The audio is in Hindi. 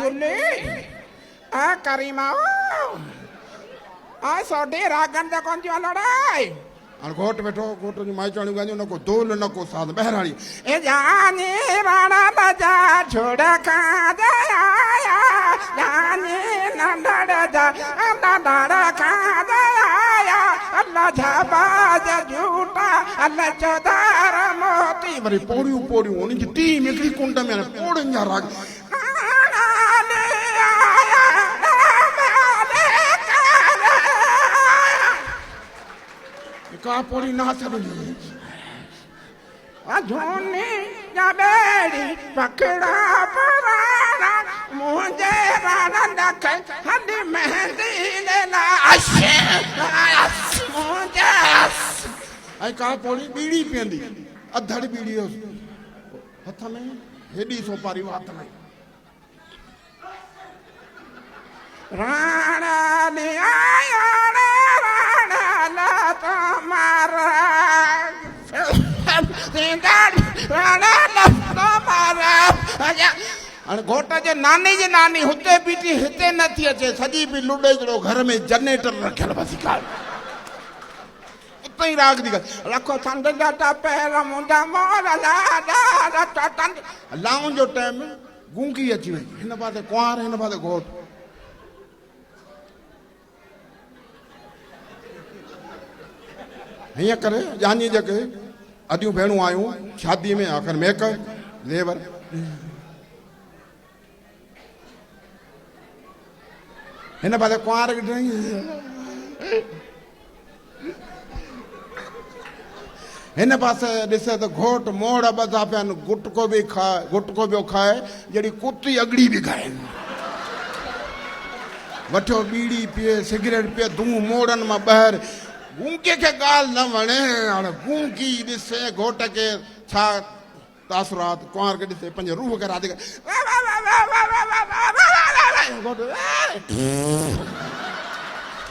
गुल्ली आ करीमा आ सोडे रागन दा कौन जो लड़ाई अन घोट बैठो घोट जी माई चाणी गांजो नको दोल नको साथ बहराली ए जाने राणा बजा छोड़ खा जाया जाने नंदड़ जा नंदड़ खा जाया अल्लाह झाबाज झूठा अल्लाह चौधार मोती वरी पोड़ियूं पोड़ियूं उन जी टी मिकड़ी कुंड में पोड़न जा राग का पोड़ी ना सदी झूनी या बेड़ी पकड़ा पराना मुझे राना नखे हंदी मेहंदी लेना मुझे आई का पोड़ी बीड़ी पियंदी अधड़ बीड़ी हथ में हेडी सोपारी वात में राणा ने आया राणा ला तुम्हारा घोट जे नानी हुते बीठी हिते नथी अचे सॼी बि लुॾे जहिड़ो घर में जनरेटर रखियल बसी काल उते ई राग दी रखो ठंड जा पैर मुंडा मोर लाऊं जो टाइम गूंगी अची वई हिन पासे कुंवार हिन पासे घोट हीअं करे जानी जेके अदियूं भेणूं आयूं शादी में आख़िर मेक लेवर हिन पासे कुंवार हिन पासे ॾिसे त घोट मोड़ ॿधा पिया आहिनि गुटको बि खाए गुटको ॿियो खाए जहिड़ी कुती अगड़ी बि खाइनि वठो बीड़ी पीए सिगरेट पीए धूं मोड़नि मां ॿाहिरि गूंगे के गाल न वणे हाणे गूंगी ॾिसे घोट के छा तासुरात कुंवार के ॾिसे पंहिंजे रूह खे राधे